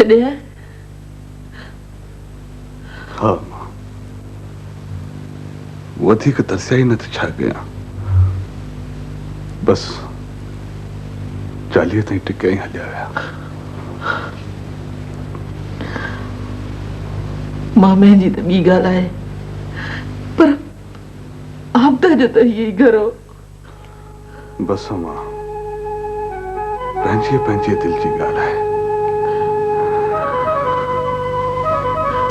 छड़े है? हाँ मां, वधिक तरसिया ही न त छा कयां। बस 40 ताईं टिकिया ही हलिया विया। मामे जी तो बी गाल है, पर आप तो ये करो। बस मां, पंहिंजे दिल जी गाल है।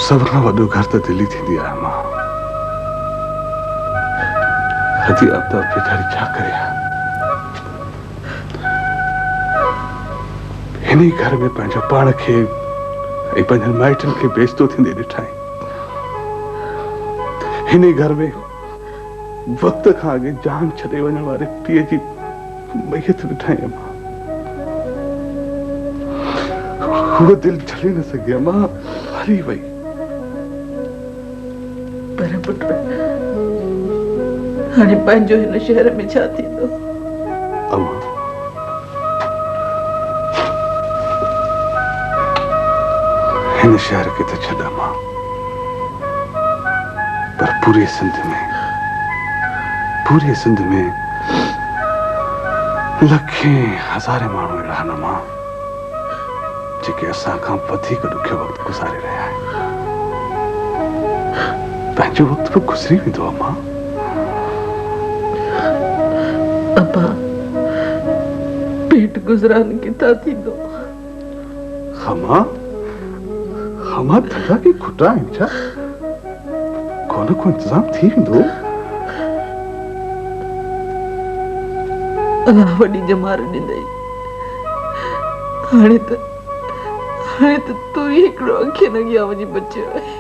सब खां वॾो घर त दिल ही थींदी आहे मां। हदी अब तो बेचारी छा करे। हिनी घर में पंहिंजो पाण खे ऐं पंहिंजनि माइटनि खे बेइज्जतो थींदे ॾिठाई। हिनी घर में वक्त खां अॻे जान छॾे वञण वारे पीउ जी मैयत ॾिठाई मां। वो दिल झली न सघी मां, हरी वई। पर पुट हाणे पंहिंजो हिन शहर में छा थींदो? अम्मा, हिन शहर के तो छॾा मां, पर पूरे सिंध में लखें हज़ारे माण्हू अहिड़ा आहिनि मां, जेके असां खां वधीक ॾुखियो वक़्तु गुज़ारे रहिया आहिनि। पंहिंजो वक़्तु बि गुज़री वेंदो आहे मां। अब्बा, पेट गुज़रान किथां थींदो? हमा धंधा के खुटा आहिनि छा? को न को इंतज़ाम थी वेंदो। अल्लाह वॾी जमार ॾिनई। हाणे त तूं ही हिकिड़ो अखियुनि अॻियां वञी बचियो आहे।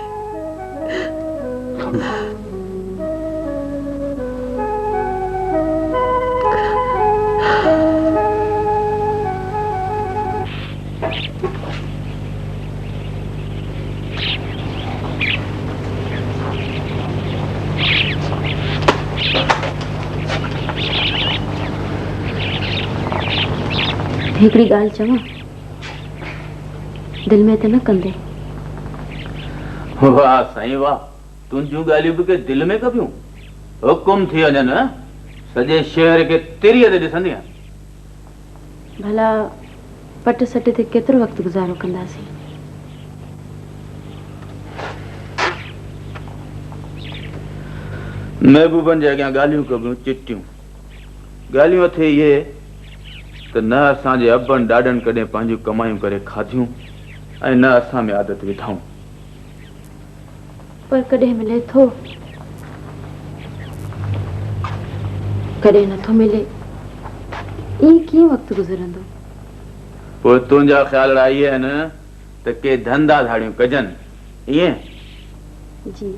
हिकड़ी गाल चवां, दिल में तो न कंदे। वाह साईं वाह, तुंहिंजूं ॻाल्हियूं बि के दिल में कबियूं। हुकुम थी वञनि, सॼे शहर के तिरीअ ते ॾिसंदी। भला पट सट ते केतिरो वक़्तु गुज़ारो कंदासीं? महबूबनि जे अॻियां ॻाल्हियूं कबियूं चिटियूं। ॻाल्हियूं अथे इहे त न असांजे अबनि ॾाॾनि कॾहिं पंहिंजूं कमायूं करे खाधियूं ऐं न असां में आदत विधाऊं। पर कॾहिं मिले थो, कॾहिं नथो मिले। ईअं कीअं वक़्तु गुज़रंदो? पोइ तुंहिंजा ख़्याल इहे आहिनि त के धंधा धाड़ियूं कजनि, ईअं? जी।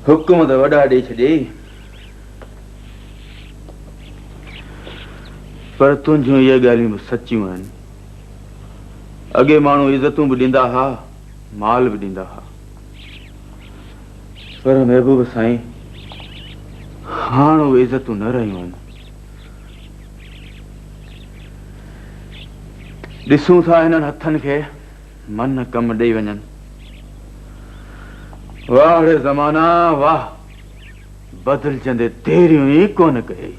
हुकुम त वॾा ॾेई छॾियई, पर तुंहिंजूं इहे ॻाल्हियूं बि सचियूं आहिनि। अॻे माण्हू इज़तूं बि ॾींदा हुआ, माल बि ॾींदा हुआ, पर महबूब साईं हाणे उहे इज़तूं न रहियूं आहिनि। ॾिसूं था हिननि हथनि खे मन कम ॾेई वञनि। वाह रे ज़माना वाह, बदिलजंदे देरियूं ई कोन कयई।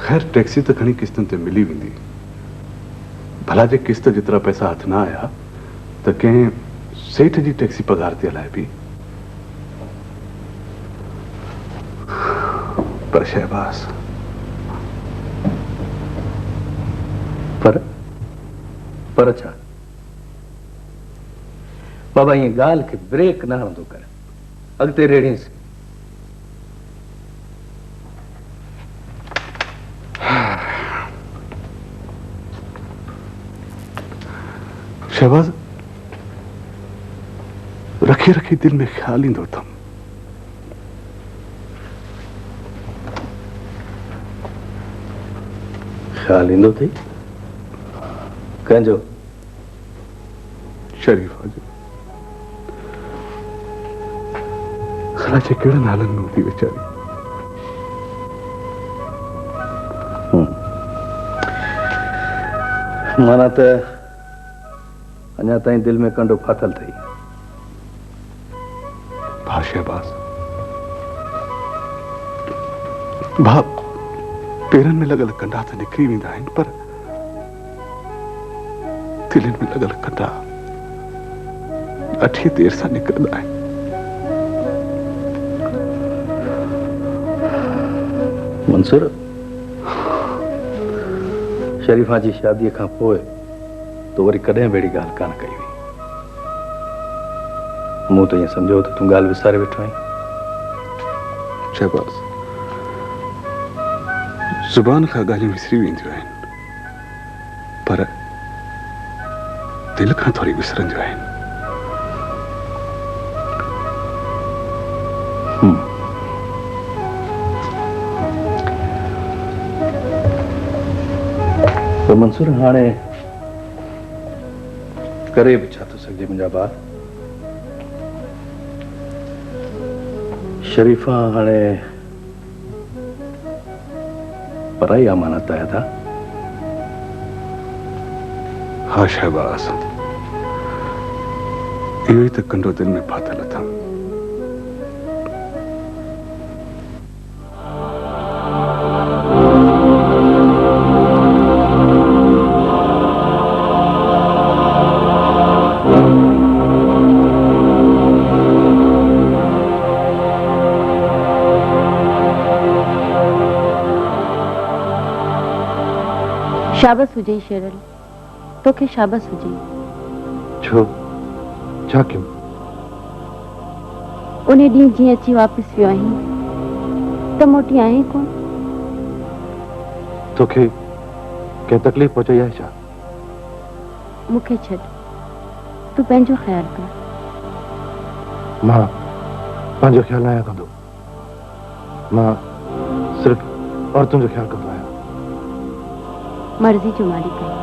खैर टैक्सी तो घणी किस्तनि ते मिली वेंदी। भला जे किस्त जेतिरा पैसा हथ न आया त कंहिं सेठ जी टैक्सी पगार ते हलाए बि। पर शहबाज, पर छा बाबा, ये गाल के ब्रेक न हणंदो कर, अॻिते रेड़ीस। शहबाज, रखी रखी दिल में ख्याल ईंदो अथम। ख्याल ईंदो अथई? कंहिंजो? शरीफा जो। ख़बर कहिड़े नालनि में हूंदी वीचारी। माना त अञा ताईं दिल में कंडो फाथल थई। भा शहबाज, भा पेरनि में लॻल कंडा त निकिरी वेंदा आहिनि, पर दिलनि में लॻल कंडा ॾाढी देर सां निकिरंदा आहिनि। मंसूर, शरीफा जी शादीअ खां पोइ तो वरी कॾहिं बेड़ी ॻाल्हि कान कई हुई। मूं त ईअं सम्झो त तूं ॻाल्हि विसारे वेठो आहीं। शहबाज, ज़ुबान खां ॻाल्हियूं विसरी वेंदियूं आहिनि, पर दिल खां थोरी विसरंदियूं आहिनि। तो मंसूर, हाणे करे बि छा थो सघिजे मुंहिंजा ॿार। शरीफा हाणे पराई अमानत आया था। हाँ शहबाज, इहो ई त कंडो दिल में फाथल अथमि। शाबस हुजे शेरल, तोखे शाबस हुजे। छो? छा क्यों? उन ॾींहुं जीअं अची वापसि वियो आहीं त मोटी आहीं कोन। तोखे कंहिं तकलीफ़ पहुचाई आहे छा? मूंखे छॾ, तूं पंहिंजो ख़्यालु कर। मां पंहिंजो ख़्यालु आहियां कंदो। मां सिर्फ़ औरतुनि जो ख़्यालु कंदो आहियां। मर्ज़ी जो मालिक आहे।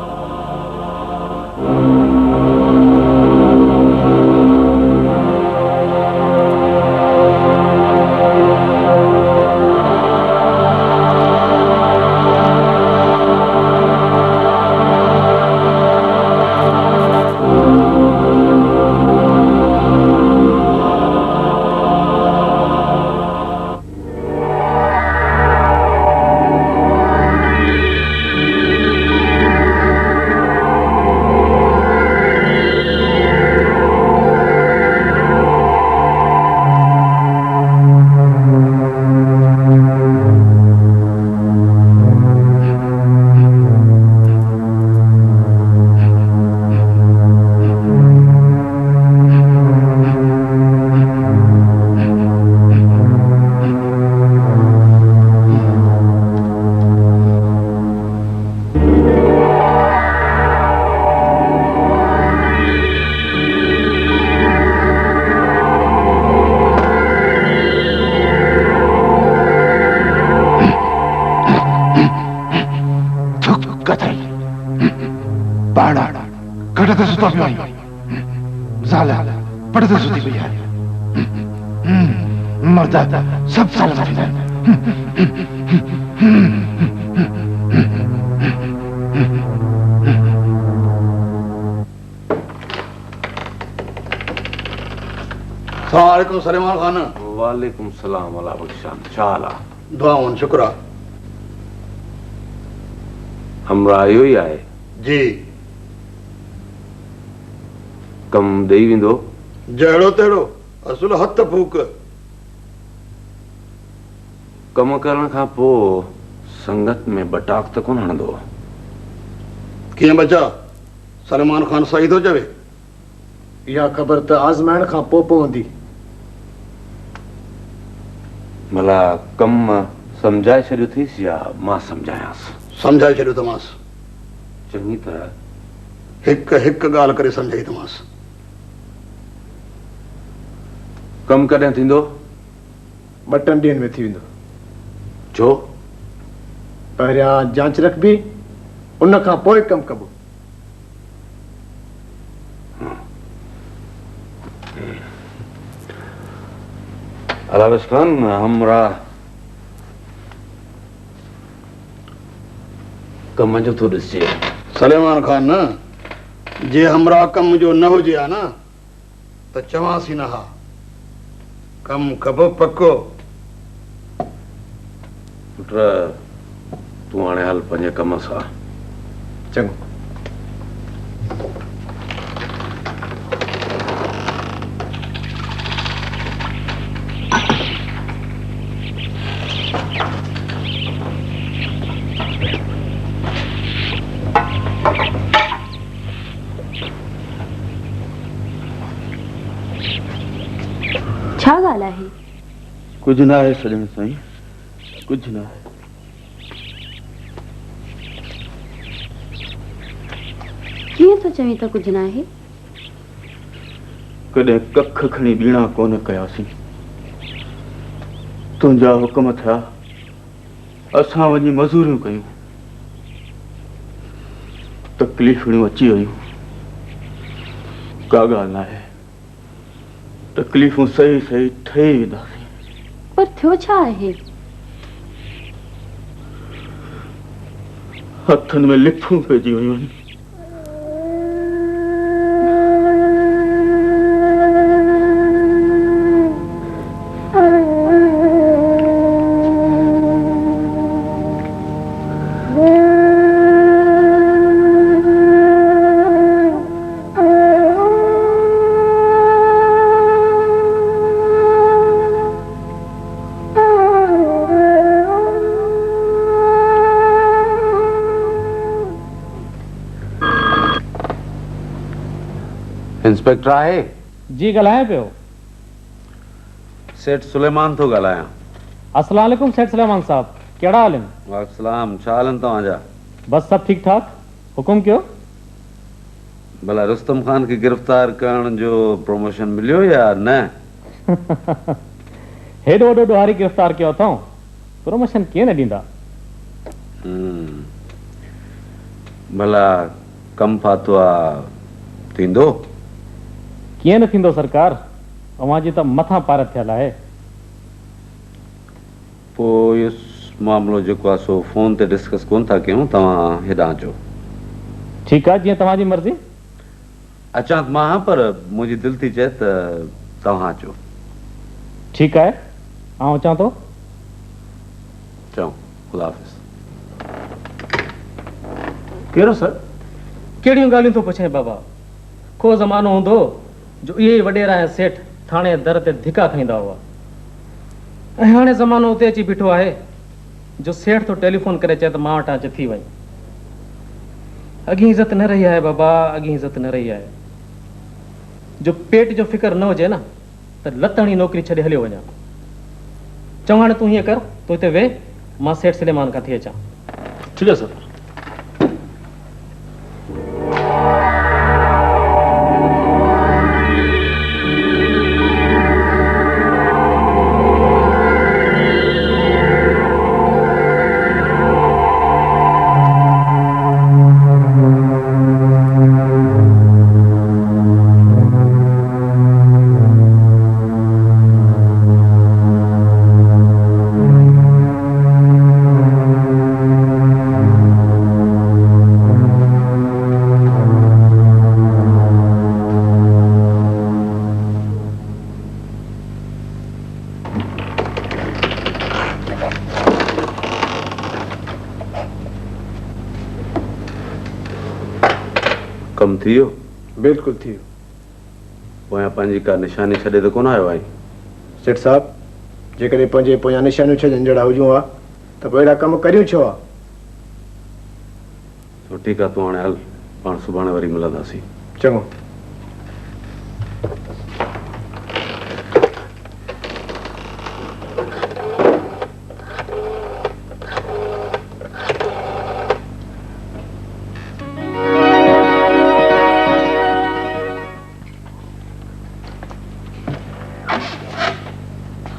सब सलामत है। सलामुअलैकुम सलेमान खान। वालेकुम सलाम वाला बख्शान। चाला दुआऊं शुक्र। हमरा इहो ई आहे जी। कम ॾेई वेंदो? जहिड़ो तहिड़ो, असुल हथ फूक। कम करण खां पोइ संगत में बटाक त कोन हणंदो? कीअं बचा? सलमान खान सही थो चवे? इहा ख़बर त आज़माइण खां पोइ पवंदी। भला कम सम्झाए छॾियो अथईसि या मां सम्झायांसि? सम्झाए छॾियो अथमांसि। चङी तरह हिकु हिकु ॻाल्हि करे सम्झाई अथमांसि। कम कॾहिं थींदो? 2-3 ॾींहंनि में थी वेंदो। छो? पहिरियां जांच रखबी, उन खां पोइ कमु कबो। अलावेश खान, हमरा कम जो तो ॾिसे। सलेमान खान न जे हमरा कम जो न हुजे आ न त चवांसी न हा कम कबो पक्को। पुट तूं हाणे हल पंहिंजे कम सां। चङो। छा ॻाल्हि आहे? कुछ ना है सजन साईं, कुछ ना है। कीअं थो चवीं त कुझु न आहे? कॾहिं कख खणी बीणा कोन कयासीं, तुंहिंजा हुकम थिया असां वञी मज़ूरियूं कयूं, तकलीफ़ूं अची वयूं। का ॻाल्हि न आहे, तकलीफ़ूं सही सही ठही वेंदासीं। पर थियो छा आहे? हथनि में लिफूं पइजी वयूं आहिनि। इंस्पेक्टर आहे? जी ॻाल्हायां पियो। सेठ सुलेमान थो ॻाल्हायां। अस्सलाम वालेकुम सेठ सुलेमान साहब, कहिड़ा हाल आहिनि? वालेकुम, छा हाल आहिनि तव्हांजा? बस सभु ठीकु ठाक। हुकुम कयो। भला रुस्तम खान खे गिरफ़्तार करण जो प्रमोशन मिलियो या न? हेॾो वॾो ॾोहारी गिरफ़्तार कयो अथऊं, प्रमोशन कीअं न ॾींदा? भला कमु फाथो आहे, थींदो? कीअं न थींदो सरकार, अवांजी त मथां पार थियल आहे। पोइ इहो मामिलो जेको आहे सो फोन ते डिस्कस कोन था कयूं, तव्हां हेॾां अचो। ठीकु आहे, जीअं तव्हांजी मर्ज़ी। अचां त मां, पर मुंहिंजी दिलि थी चए त तव्हां अचो। ठीकु आहे, आउं अचां थो। चऊं, ख़ुदा हाफ़िज़। कहिड़ो सर? कहिड़ियूं ॻाल्हियूं थो पुछे बाबा? को ज़मानो हूंदो जो इहे ई वॾेरा ऐं सेठ थाणे दर ते धिका खाईंदा हुआ, ऐं हाणे ज़मानो उते अची बीठो आहे जो सेठ थो टेलीफोन करे चए त मां वटां अच थी वई। अॻी इज़त न रही आहे बाबा, अॻी इज़त न रही आहे। जो पेट जो फिकर न हुजे न त लतणी नौकिरी छॾे हलियो वञा। चऊं हाणे तूं हीअं कर, तूं हिते वेह, मां सेठ सुलेमान खां थी अचां। ठीकु आहे सर। कमु थी वियो? बिल्कुलु थी वियो। पोयां पंहिंजी का निशानी छॾे त कोन आयो आई? सेठ साहब, जेकॾहिं पंहिंजे पोयां निशानियूं छॾनि जहिड़ा हुजूं हा त पोइ अहिड़ा कम करियूं छो आहे? तो ठीकु आहे, तूं हाणे हल, पाण सुभाणे वरी मिलंदासीं। चङो।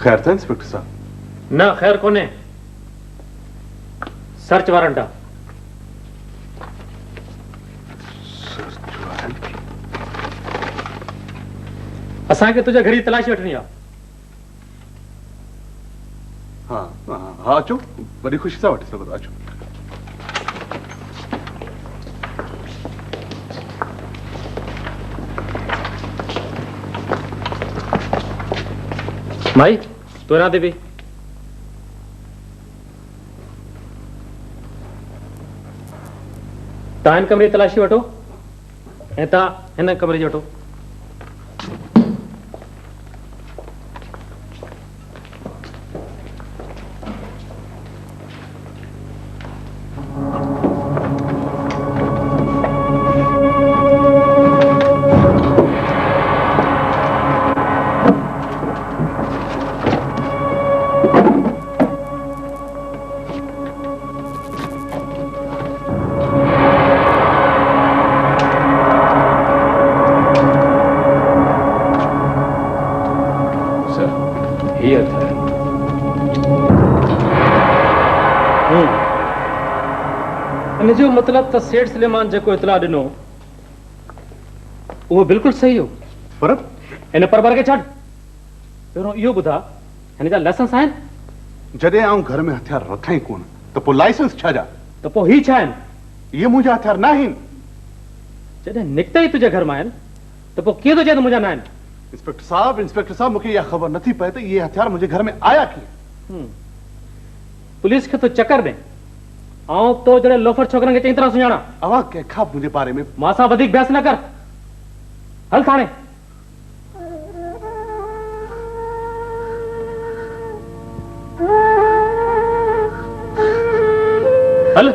खैर था इंस्पेक्टर साहब? न ख़ैर कोन्हे, सर्च वारंट आहे। असांखे तुंहिंजे घर जी तलाशी वठणी आहे। हाँ हाँ हाँ, अचो, वॾी ख़ुशी सां वठी सघो था, अचो। भाई तो ना दे भी तान कमरे तलाशी वठो ऐं तव्हां हिन कमरे जी वठो। जो मतलब तो सेठ सुलेमान जो इतला दिनो वो बिल्कुल सही हो पर इन परबर के छड़ पहिरों इहो ॿुधा हिन जा लाइसेंस आहिनि? जॾहिं आऊं घर में हथियार रखां ई कोन त पोइ लाइसेंस छा जा? त पोइ ही छा आहिनि? ये मुंहिंजा हथियार न आहिनि। जॾहिं निकिता ई तुंहिंजे घर मां आहिनि त पोइ कीअं थो चए त मुंहिंजा न आहिनि? इंस्पेक्टर साहब मूंखे इहा ख़बर नथी पए त ये हथियार मुंहिंजे घर में आया कीअं। पुलिस खे तो चकर दे ऐं तो जड़े लोफर छोकरनि खे चङी तरह सुञाणा। अवां कंहिंखां मुंहिंजे बारे में मां सां वधीक बहस न कर। हल थाणे। हल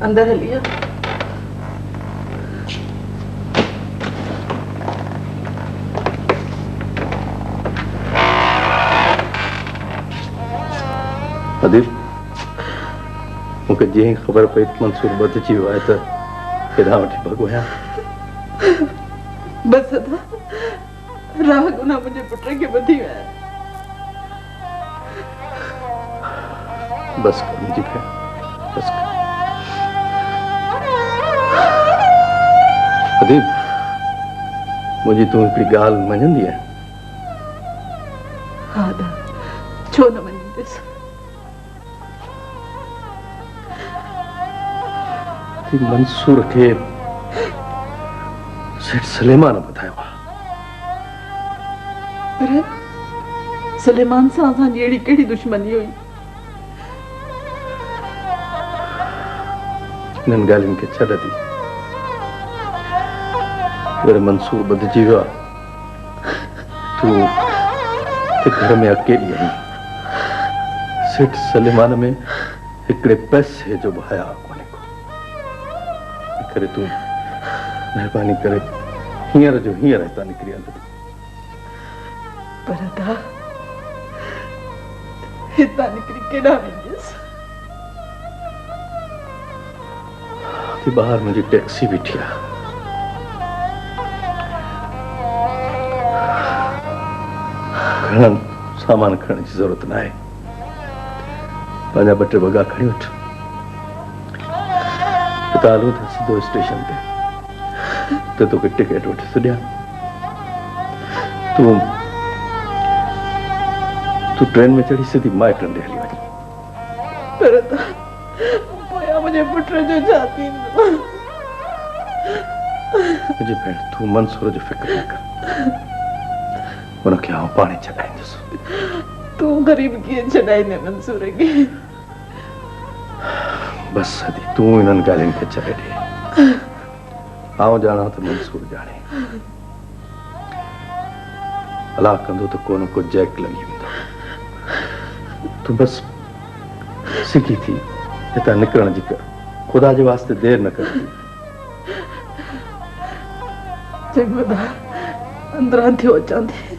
अंदर लिया। अदीब मूंखे जीअं ई ख़बर पई त मंसूर बदिजी वियो आहे त केॾां वठी भॻो आहियां। बस अदा राह गुना मुंहिंजे पुट खे ॿधी विया। बस कर मुंहिंजी भेण, बस कर। अदीब मुंहिंजी तूं हिकिड़ी ॻाल्हि मञंदी आहे? हा दा, छो न मञींदसि। मंसूर खे सेठ सलेमान ॿुधायो आहे। पर सलेमान सां असांजी अहिड़ी कहिड़ी दुश्मनी हुई? इन्हनि ॻाल्हियुनि खे छॾ दी। अगर मंसूर बदिजी वियो आहे तूं घर में अकेली आई। सेठ सलेमान में हिकिड़े पैसे जो बि हया कोन्हे को। करे तूं महिरबानी करे हींअर जो हींअर हितां निकिरी हल। पर दा हितां निकिरी केॾां वेंदसि? ॿाहिरि मुंहिंजी टैक्सी बीठी आहे। घणनि सामान खणण जी ज़रूरत न आहे। पंहिंजा ॿ टे वॻा खणी वठ। हलूं था सिधो स्टेशन ते तोखे टिकट वठी छॾियां। तूं ट्रेन में चढ़ी सिधी माइटनि ॾे हली वञ। पर पोयां मुंहिंजे पुट जो छा थींदो? मुंहिंजी भेण तूं मंसूर जो फिक्र न कर। उनखे आउं पाणे छॾाईंदुसि। तूं ग़रीब कीअं छॾाईंदे मंसूर खे? बस सदी तू इन्हनि ॻाल्हियुनि खे छॾे ॾे आउं ॼाणा त मंसूर ॼाणे अला कंदो त को न को जैक लॻी वेंदो तू बस सिकी थी हितां निकिरण जी कर खुदा जे वास्ते देर न कर जगमदार अंदरां थियो अचां थी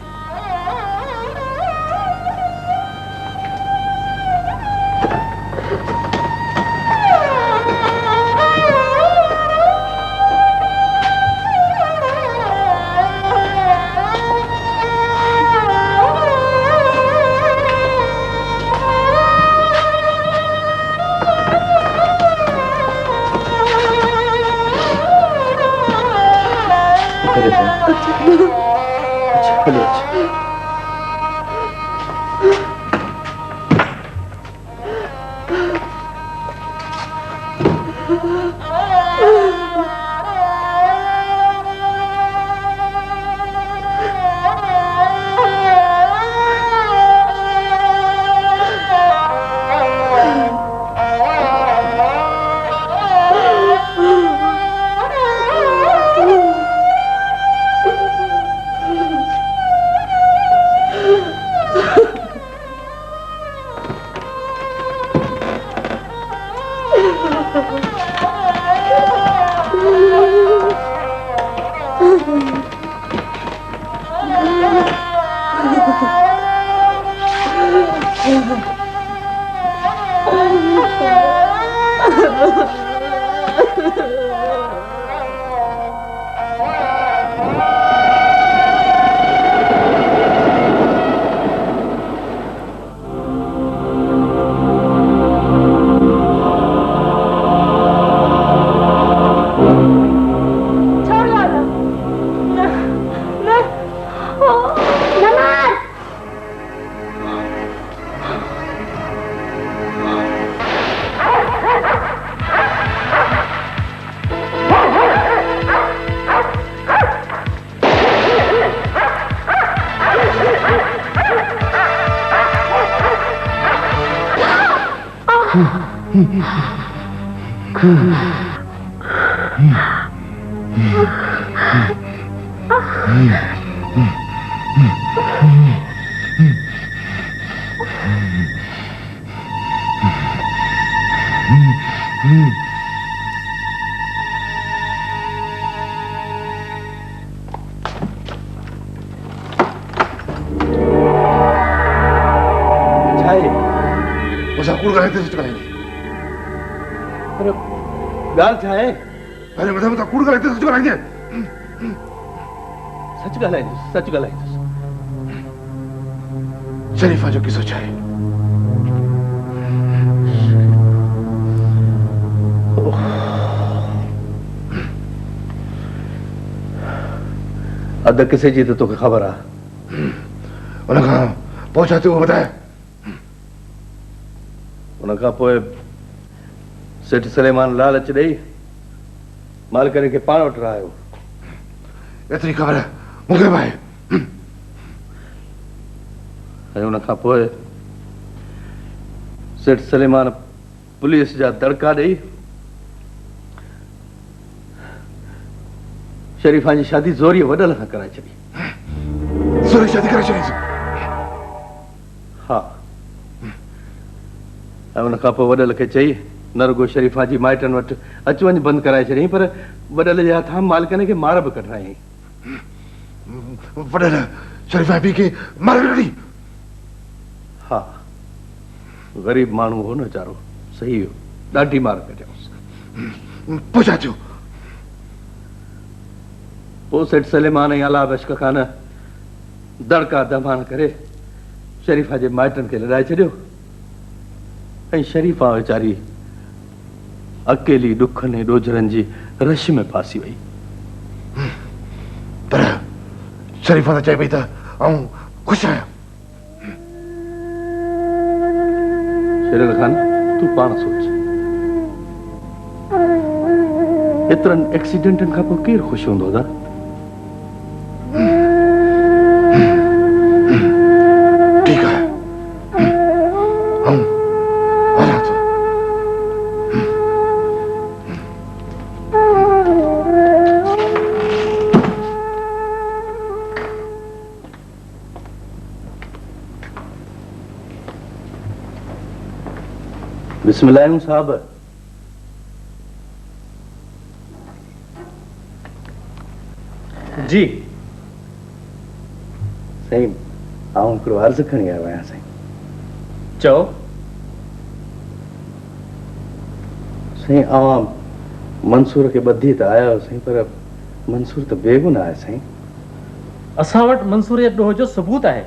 ॻाल्हि छा आहे अरे मथा मथा कूड़ ॻाल्हाए सच ॻाल्हाइजे सच ॻाल्हाईंदुसि सच ॻाल्हाईंदुसि शरीफा जो किसो छा आहे अधु किसे जी त तोखे ख़बर आहे उनखां पोइ छा थियो ॿुधाए उनखां पोइ सेठ सलेमान लालच ॾेई मालिकनि खे पाण वटि रहायो एतिरी ख़बर मूंखे बि आहे ऐं उनखां पोइ सेठ सलेमान पुलिस जा दड़का ॾेई शरीफा जी शादी ज़ोरीअ वॾल खां कराए छॾी ज़ोरी शादी कराए छॾीसि हा ऐं उनखां पोइ वॾल खे चई न रुगो शरीफा जी माइटनि वटि अच वञ बंदि कराए छॾियईं पर वॾल जे हथां मालिकनि खे मार बि कढायईं वॾल शरीफा पी खे मार ॾिनी हा ग़रीब माण्हू हो न वीचारो सही हो ॾाढी मार कढियऊंसि पोइ छा थियो पोइ सेठ सलेमान ऐं अला बश्क खान दड़का दमान करे शरीफा जे माइटनि खे लड़ाए छॾियो ऐं शरीफा वीचारी अकेली ॾुखनि ऐं ॾोजरनि जी रश में फासी वई पर शरीफा त चए पई त आऊं ख़ुशि आहियां शेरल खान तूं पाण सोच एतिरनि एक्सीडेंटनि खां पोइ केरु ख़ुशि हूंदो दादा ठीकु आहे आऊं वञां थो बिस्मिल्लाह साहब। जी सही आऊं हिकिड़ो अर्ज़ु खणी आयो आहियां साईं। चओ। साईं आवां मंसूर खे ॿधी त आया साईं, पर मंसूर त बेगुनाह आहे साईं। असां वटि मंसूर जे ॾोह जो सबूत आहे।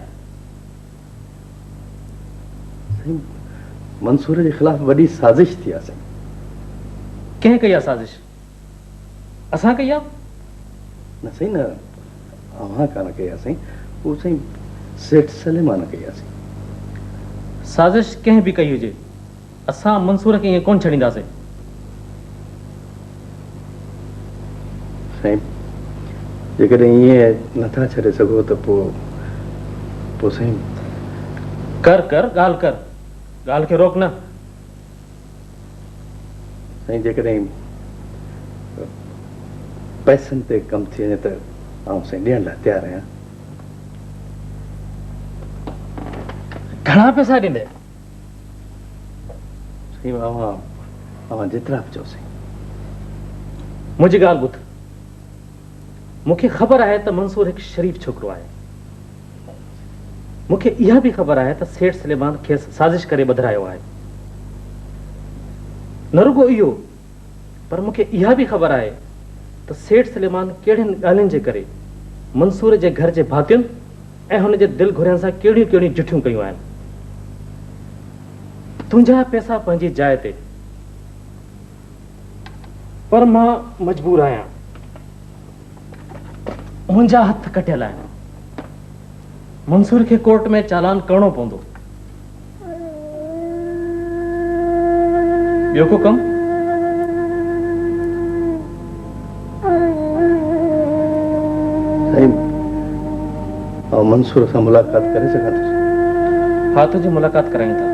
साईं मंसूर जे ख़िलाफ़ वॾी साज़िश थी आहे साईं। कंहिं कई आहे साज़िश? असां कई आहे? न साईं न, अव्हां कान कई आहे साईं, उहो साईं सेठ सलेमान कई आहे साईं। साज़िश कंहिं बि कई हुजे, असां मंसूर खे ईअं कोन छॾींदासीं। साईं जेकॾहिं ईअं नथा छॾे सघो त पोइ साईं कर ॻाल्हि खे रोक न। साईं जेकॾहिं पैसनि ते कमु थी वञे त आउं साईं ॾियण लाइ तयारु आहियां। घणा पैसा ॾींदे? साईं अव्हां जेतिरा बि चओ साईं। मुंहिंजी ॻाल्हि ॿुध। मूंखे ख़बर आहे त मंसूर हिकु शरीफ़ छोकिरो आहे। मूंखे इहा बि ख़बर आहे त सेठ सलेमान खेसि साज़िश करे ॿधायो आहे। न रुगो इहो, पर मूंखे इहा बि ख़बर आहे त सेठ सलेमान कहिड़ियुनि ॻाल्हियुनि जे करे मंसूर जे घर जे भातियुनि ऐं हुन जे दिलि घुरियनि सां कहिड़ियूं कहिड़ियूं जुठियूं कयूं आहिनि। तुंहिंजा पैसा पंहिंजी जाइ ते, पर मां मजबूर आहियां। मुंहिंजा हथ कटियल आहिनि। मंसूर खे कोर्ट में चालान करणो पवंदो। ॿियो को कमु? साईं ऐं मंसूर सां मुलाक़ात करे सघां थो? हा, तुंहिंजी मुलाक़ात करायूं था।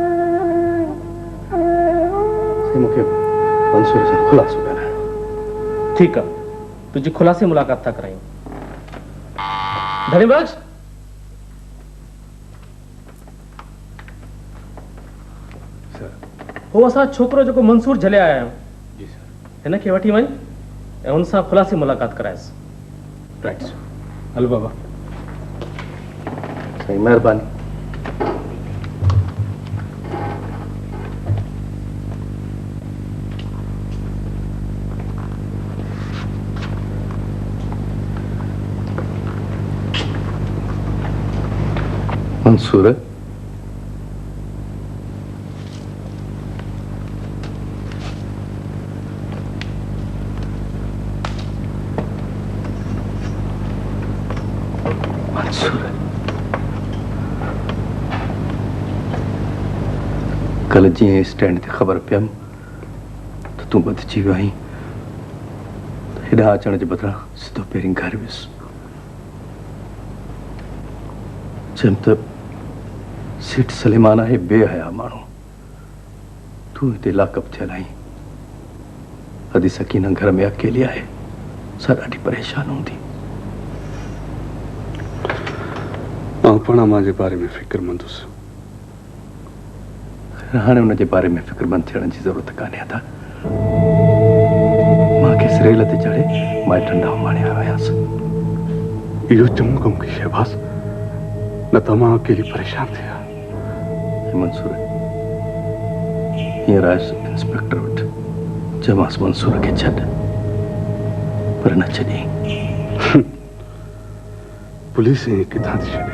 साईं मूंखे मंसूर सां ख़ुलासो ॻाल्हाइणो। ठीकु आहे, तुंहिंजी खुलासे मुलाक़ात था करायूं। धनी बख्श, हो असां छोकिरो जेको मंसूर झलिया आया आहियूं, जी सर। हिन खे वठी वञ ऐं हुन सां खुलासी मुलाक़ात करायसि। Right sir. हलो बाबा। साईं महिरबानी। मंसूर कल जीअं स्टैंड ते ख़बर पियमि त तूं बदिजी वियो आहीं, हेॾां अचण जे बदिरां सिधो पहिरीं घर वियुसि। चयमि त सेठ सलेमान आहे बेहया माण्हू, तूं हिते लाकअप थियल आहीं। अदी सकीना घर में अकेली आहे, सा ॾाढी परेशान हूंदी। मां पाण मां जे बारे में फ़िक्रमंद हुउसि। हाणे हुन जे बारे में फ़िक्रमंद थियण जी ज़रूरत कान्हे था। मां खेसि रेल ते चढ़े माइटनि ॾांहुं माणे आयो आहियां। इहो चङो कमु कई शहबाज़, न त मां अकेली परेशान थिया। मंसूर हींअर आयुसि इंस्पेक्टर वटि, चयोमांसि मंसूर खे छॾ, पर न छॾियईं। पुलिस ईअं किथां थी छॾे?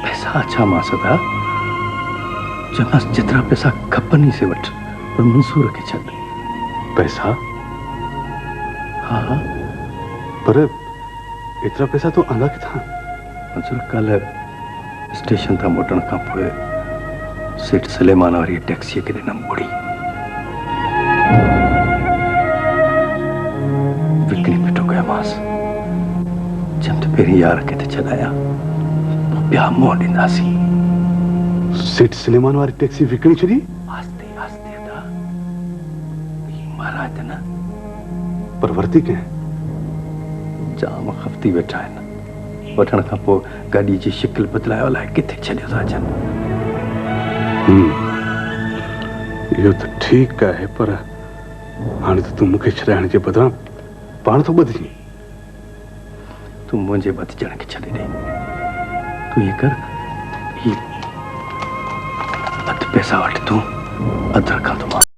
पैसा छा मां सदा चयोमांसि जेतिरा पैसा खपनि से वठ, पर मंसूर खे छॾ। पैसा? हा, पर एतिरा पैसा तो आंदा किथां? मंसूर कल स्टेशन तां मोटण खां पोइ सेठ सलेमान वारी टैक्सीअ खे ॾिनमि ॿुड़ी। विकिणी पिटो कयोमांसि। चयमि त पहिरीं यार खे त छॾाया, पोइ ॿिया मुंहुं ॾींदासीं। सेठ सलेमान वारी टैक्सी विकिणी छॾी? आस्ते आस्ते था, महाराज न। पर वरती कंहिं? जाम खफ़ती वेठा आहिनि। वठण खां पोइ गाॾीअ जी शिकिल बदिलायो अलाए किथे छॾियो था अचनि। इहो त ठीकु आहे पर हाणे त तूं मूंखे छॾाइण जे बदिरां पाण थो ॿधिजी। तूं मुंहिंजे बदिजण खे छॾे ॾे। तूं ईअं कर, ही अधु पैसा वटि तूं अधु रखां थो मां।